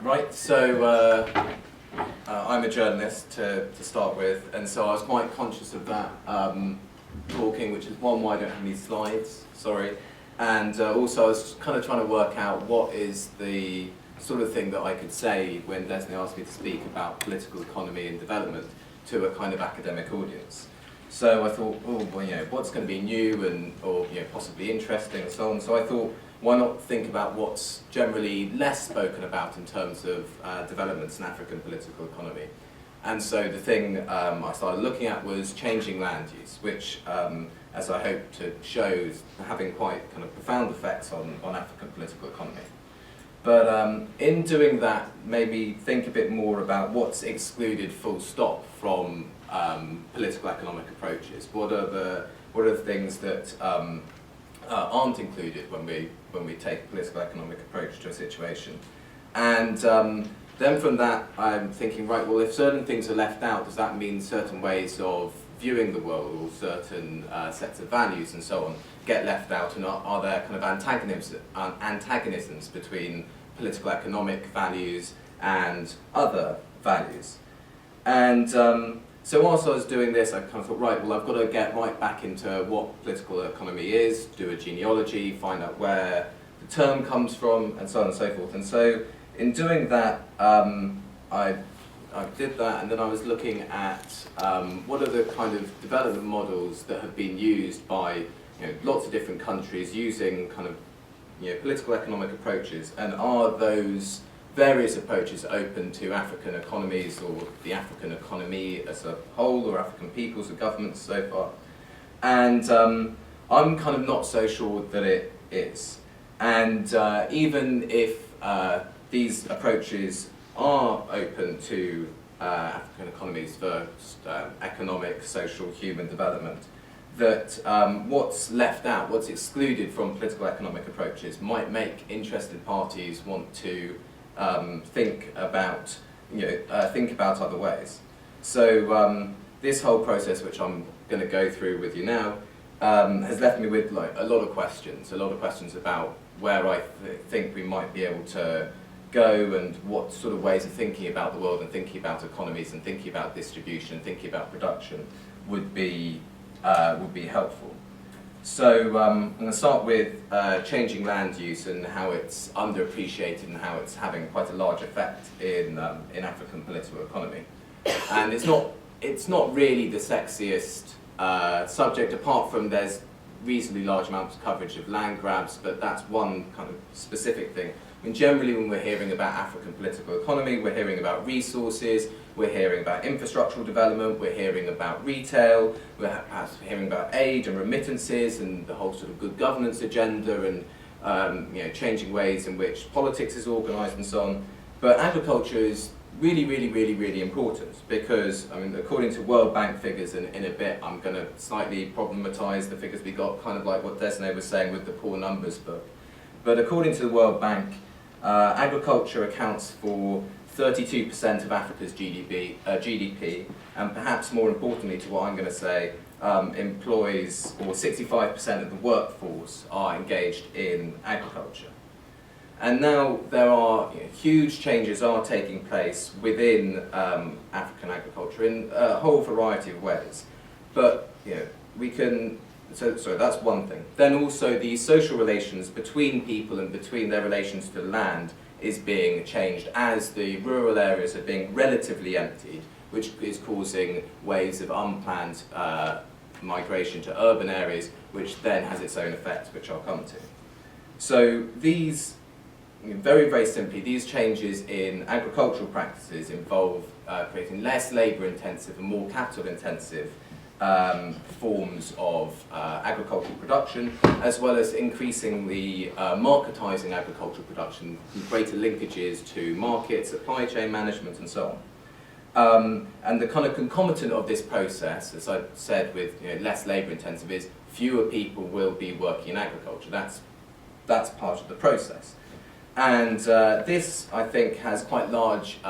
Right, so I'm a journalist to start with, and so I was quite conscious of that talking, which is one, why I don't have any slides, sorry, and also I was kind of trying to work out what is the sort of thing that I could say when Leslie asked me to speak about political economy and development to a kind of academic audience. So I thought, oh, well, what's going to be new and or possibly interesting and so on. So I thought, why not think about what's generally less spoken about in terms of developments in African political economy. And so the thing I started looking at was changing land use, which, as I hope to show, is having quite kind of profound effects on African political economy. But in doing that, maybe think a bit more about what's excluded full stop from political economic approaches. What are the things that aren't included when we take a political economic approach to a situation? And then from that, I'm thinking, right, well, if certain things are left out, does that mean certain ways of viewing the world or certain sets of values and so on get left out, and are there kind of antagonisms between political economic values and other values? And so whilst I was doing this, I kind of thought, right, well, I've got to get right back into what political economy is, do a genealogy, find out where the term comes from, and so on and so forth. And so in doing that, I did that, and then I was looking at what are the kind of development models that have been used by lots of different countries using kind of political economic approaches, and are those various approaches open to African economies or the African economy as a whole, or African peoples or governments so far. And I'm kind of not so sure that it is. And even if these approaches are open to African economies for economic, social, human development, that what's left out, what's excluded from political economic approaches might make interested parties want to think about other ways. So this whole process, which I'm going to go through with you now, has left me with a lot of questions about where I think we might be able to go, and what sort of ways of thinking about the world and thinking about economies and thinking about distribution and thinking about production would be helpful. So I'm going to start with changing land use and how it's underappreciated and how it's having quite a large effect in African political economy. And it's not really the sexiest subject, apart from there's reasonably large amounts of coverage of land grabs, but that's one kind of specific thing. I mean, generally when we're hearing about African political economy, we're hearing about resources, we're hearing about infrastructural development, we're hearing about retail, we're perhaps hearing about aid and remittances and the whole sort of good governance agenda and changing ways in which politics is organised and so on. But agriculture is really, really, really, really important, because, I mean, according to World Bank figures, and in a bit I'm going to slightly problematise the figures we got, kind of like what Desne was saying with the poor numbers book. But according to the World Bank, agriculture accounts for 32% of Africa's GDP, and perhaps more importantly to what I'm going to say, employs, or 65% of the workforce are engaged in agriculture. And now there are huge changes are taking place within African agriculture in a whole variety of ways. But we can. So that's one thing. Then also the social relations between people and between their relations to land is being changed as the rural areas are being relatively emptied, which is causing waves of unplanned migration to urban areas, which then has its own effects, which I'll come to. So these, very, very simply, these changes in agricultural practices involve creating less labour-intensive and more capital-intensive forms of agricultural production, as well as increasingly marketising agricultural production with greater linkages to market, supply chain management and so on. And the kind of concomitant of this process, as I said, with less labour intensive, is fewer people will be working in agriculture. That's part of the process. And this, I think, has quite large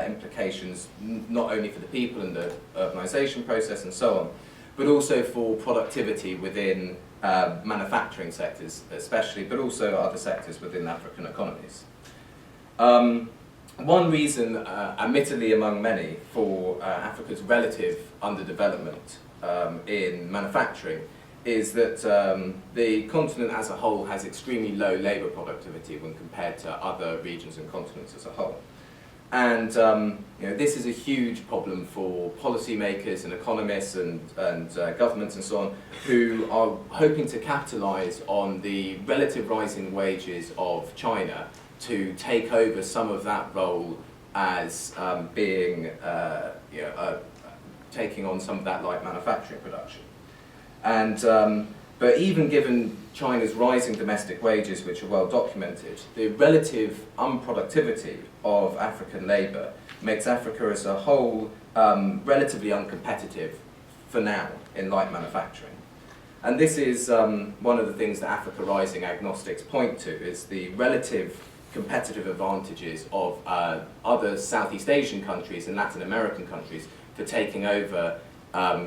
implications, not only for the people and the urbanisation process and so on, but also for productivity within manufacturing sectors especially, but also other sectors within African economies. One reason, admittedly among many, for Africa's relative underdevelopment in manufacturing is that the continent as a whole has extremely low labour productivity when compared to other regions and continents as a whole. And this is a huge problem for policymakers and economists and governments and so on, who are hoping to capitalise on the relative rising wages of China to take over some of that role as taking on some of that light manufacturing production. And but even given China's rising domestic wages, which are well documented, the relative unproductivity of African labour makes Africa as a whole relatively uncompetitive for now in light manufacturing. And this is one of the things that Africa Rising agnostics point to, is the relative competitive advantages of other Southeast Asian countries and Latin American countries for taking over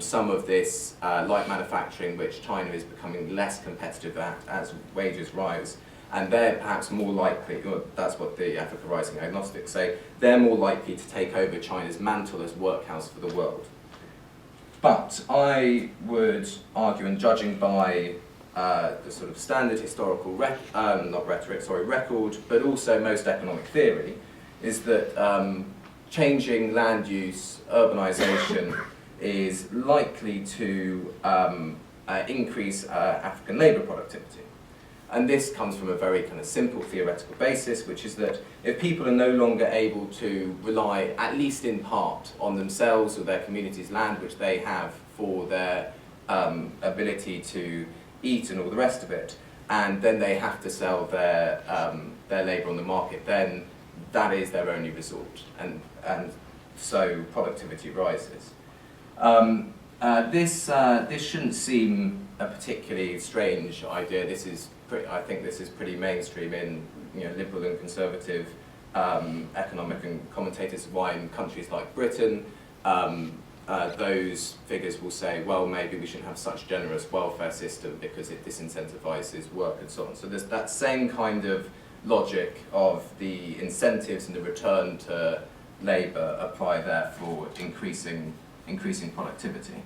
some of this light manufacturing, which China is becoming less competitive at as wages rise. And they're perhaps more likely, or that's what the Africa Rising agnostics say, they're more likely to take over China's mantle as workhouse for the world. But I would argue, and judging by the sort of standard historical record, but also most economic theory, is that changing land use, urbanisation, is likely to increase African labour productivity. And this comes from a very kind of simple theoretical basis, which is that if people are no longer able to rely, at least in part, on themselves or their community's land, which they have for their ability to eat and all the rest of it, and then they have to sell their labour on the market, then that is their only resort, and so productivity rises. This shouldn't seem a particularly strange idea. I think this is pretty mainstream in liberal and conservative economic and commentators. Why in countries like Britain, those figures will say, well, maybe we shouldn't have such generous welfare system because it disincentivizes work and so on. So there's that same kind of logic of the incentives and the return to labour apply there for increasing productivity.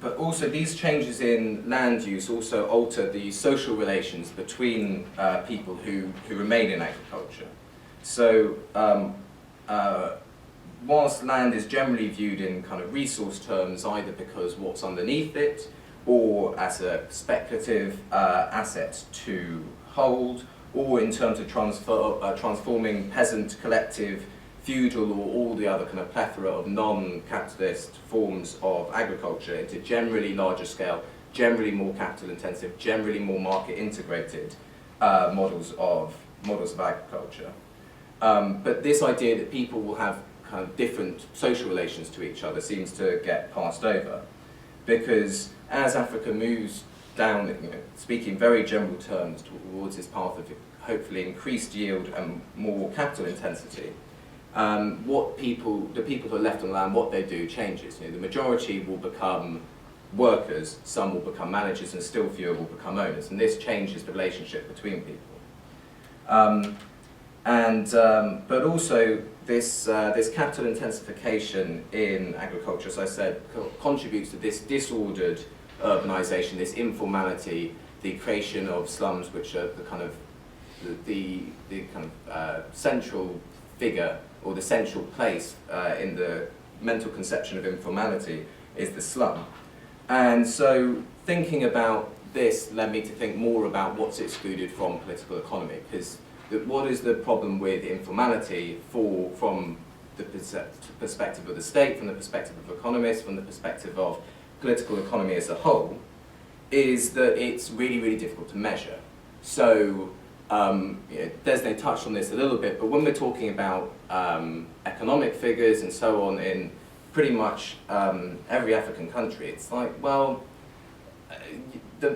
But also these changes in land use also alter the social relations between people who remain in agriculture. So whilst land is generally viewed in kind of resource terms, either because what's underneath it or as a speculative asset to hold, or in terms of transforming peasant, collective, feudal, or all the other kind of plethora of non-capitalist forms of agriculture into generally larger scale, generally more capital intensive, generally more market integrated models of agriculture. But this idea that people will have kind of different social relations to each other seems to get passed over, because as Africa moves down, speaking very general terms, towards this path of hopefully increased yield and more capital intensity, the people who are left on the land, what they do changes. The majority will become workers, some will become managers, and still fewer will become owners, and this changes the relationship between people. But also this capital intensification in agriculture, as I said, contributes to this disordered urbanisation, this informality, the creation of slums, which are the central figure or the central place in the mental conception of informality is the slum. And so thinking about this led me to think more about what's excluded from political economy, because what is the problem with informality from the perspective of the state, from the perspective of economists, from the perspective of political economy as a whole, is that it's really, really difficult to measure. So Desne touched on this a little bit, but when we're talking about economic figures and so on in pretty much every African country, it's like, well,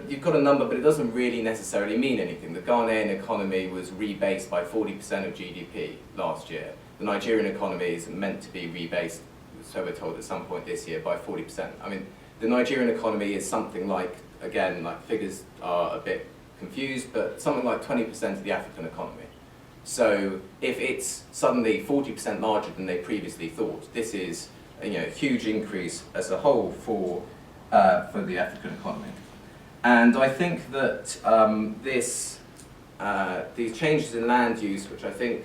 you've got a number, but it doesn't really necessarily mean anything. The Ghanaian economy was rebased by 40% of GDP last year. The Nigerian economy is meant to be rebased, so we're told at some point this year, by 40%. I mean, the Nigerian economy is something like, again, like figures are a bit confused, but something like 20% of the African economy. So if it's suddenly 40% larger than they previously thought, this is a huge increase as a whole for the African economy. And I think that these changes in land use, which I think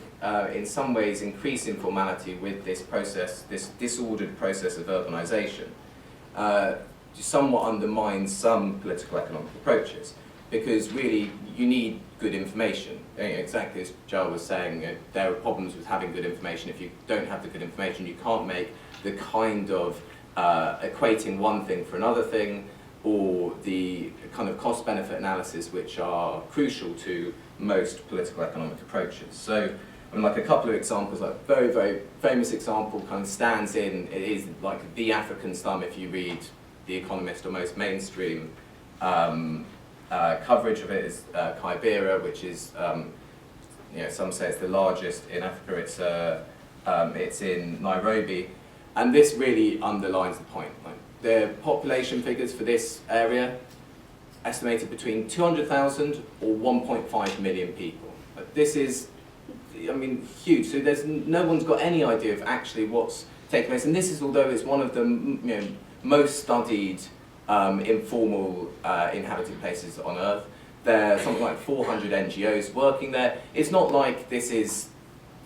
in some ways increase informality with this process, this disordered process of urbanization, somewhat undermines some political economic approaches, because really you need good information. Exactly as Joel was saying, there are problems with having good information. If you don't have the good information, you can't make the kind of equating one thing for another thing, or the kind of cost-benefit analysis which are crucial to most political economic approaches. So, I mean, like a couple of examples, like very, very famous example kind of stands in, it is like the African slum if you read The Economist, or most mainstream coverage of it is Kibera, which is, some say it's the largest in Africa. It's in Nairobi, and this really underlines the point. Like, the population figures for this area estimated between 200,000 or 1.5 million people. But this is, I mean, huge. So there's no one's got any idea of actually what's taking place, and this is, although it's one of the most studied informal inhabited places on Earth. There are something like 400 NGOs working there. It's not like this is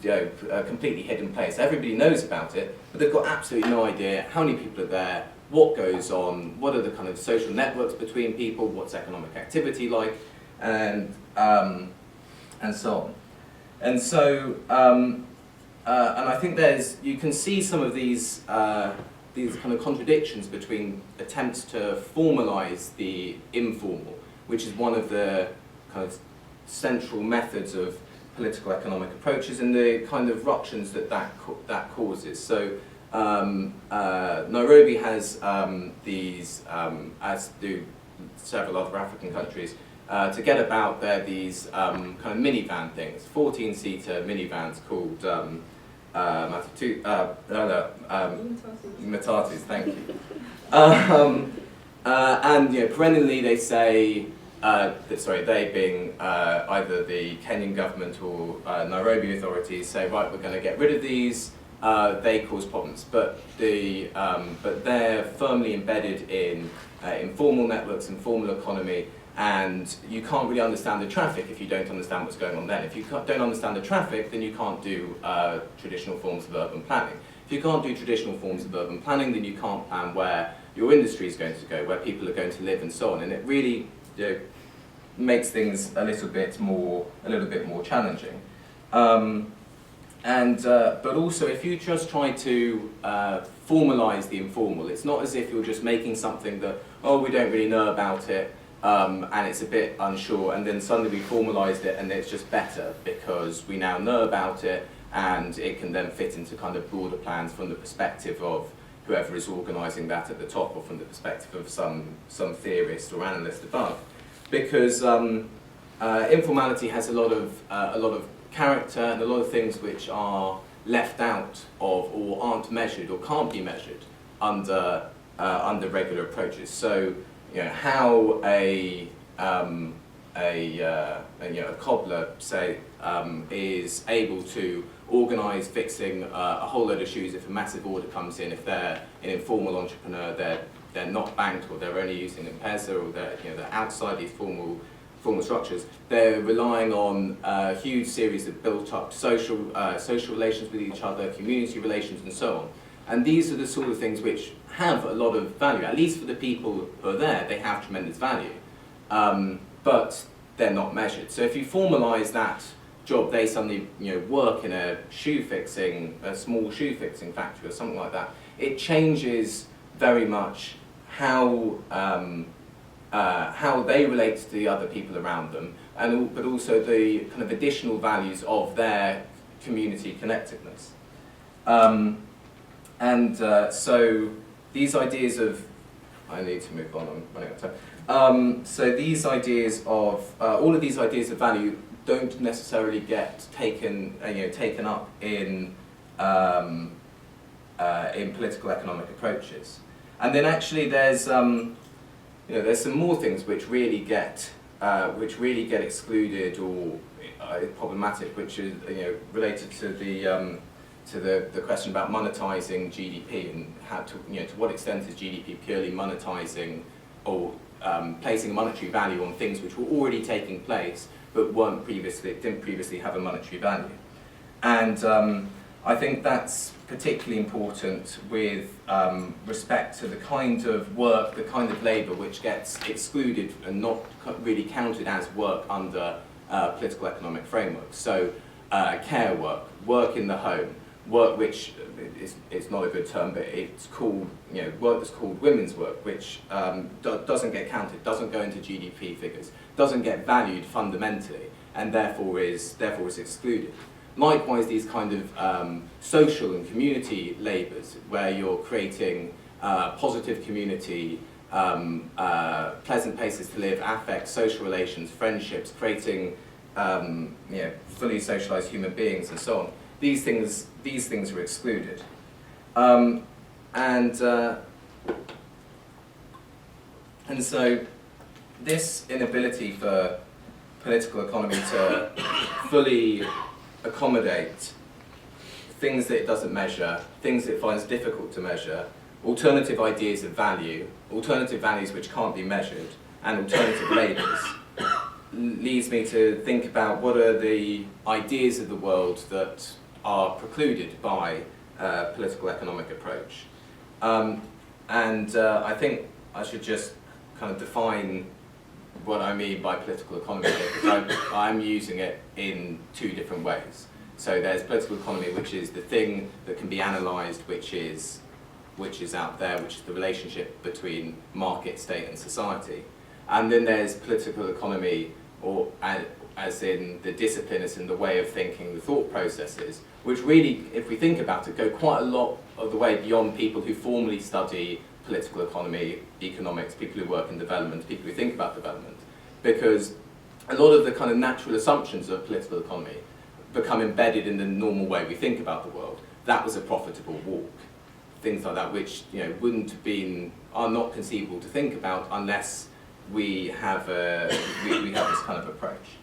a completely hidden place. Everybody knows about it, but they've got absolutely no idea how many people are there, what goes on, what are the kind of social networks between people, what's economic activity like, and so on. And so, and I think you can see some of these kind of contradictions between attempts to formalize the informal, which is one of the kind of central methods of political economic approaches, and the kind of ructions that causes. So Nairobi has these, as do several other African countries, to get about there these kind of minivan things, 14-seater minivans called matatus, thank you. And perennially they say, they being either the Kenyan government or Nairobi authorities say, right, we're going to get rid of these. They cause problems, but they're firmly embedded in informal networks, informal economy, and you can't really understand the traffic if you don't understand what's going on then. If you don't understand the traffic, then you can't do traditional forms of urban planning. If you can't do traditional forms of urban planning, then you can't plan where your industry is going to go, where people are going to live, and so on. And it really makes things a little bit more challenging. But also, if you just try to formalize the informal, it's not as if you're just making something that, oh, we don't really know about it, and it's a bit unsure, and then suddenly we formalized it and it's just better because we now know about it, and it can then fit into kind of broader plans from the perspective of whoever is organizing that at the top, or from the perspective of some theorist or analyst above. Because informality has a lot of character and a lot of things which are left out of, or aren't measured, or can't be measured under regular approaches. So, how a cobbler, say, is able to organise fixing a whole load of shoes if a massive order comes in. If they're an informal entrepreneur, they're not banked, or they're only using M-Pesa, or they're outside these formal structures. They're relying on a huge series of built-up social relations with each other, community relations, and so on. And these are the sort of things which have a lot of value. At least for the people who are there, they have tremendous value. But they're not measured. So if you formalise that job, they suddenly work in a small shoe fixing factory or something like that. It changes very much how they relate to the other people around them, but also the kind of additional values of their community connectedness. So these ideas of, I need to move on, I'm running out of time. So these ideas of, all of these ideas of value don't necessarily get taken up in political economic approaches. And then actually there's there's some more things which really get excluded or problematic, which is related to the question about monetizing GDP and how to what extent is GDP purely monetizing or placing monetary value on things which were already taking place but didn't previously have a monetary value. And I think that's particularly important with respect to the kind of work, the kind of labour which gets excluded and not really counted as work under political economic frameworks. So care work, work in the home, work which it's not a good term, but it's called work that's called women's work, which doesn't get counted, doesn't go into GDP figures, doesn't get valued fundamentally, and therefore is excluded. Likewise, these kind of social and community labours, where you're creating positive community, pleasant places to live, affect, social relations, friendships, creating fully socialised human beings, and so on. These things are excluded, and so this inability for political economy to fully accommodate things that it doesn't measure, things that it finds difficult to measure, alternative ideas of value, alternative values which can't be measured, and alternative labours, leads me to think about what are the ideas of the world that are precluded by political economic approach. I think I should just kind of define what I mean by political economy here, because I'm using it in two different ways. So there's political economy, which is the thing that can be analysed, which is out there, which is the relationship between market, state and society. And then there's political economy, or as in the discipline, as in the way of thinking, the thought processes, which really, if we think about it, go quite a lot of the way beyond people who formally study political economy, economics, people who work in development, people who think about development, because a lot of the kind of natural assumptions of political economy become embedded in the normal way we think about the world. That was a profitable walk. Things like that, which wouldn't have been, are not conceivable to think about unless we have we have this kind of approach.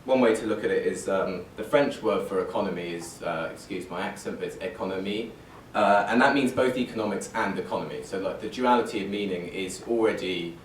One way to look at it is the French word for economy is, excuse my accent, but it's économie. And that means both economics and economy. So like the duality of meaning is already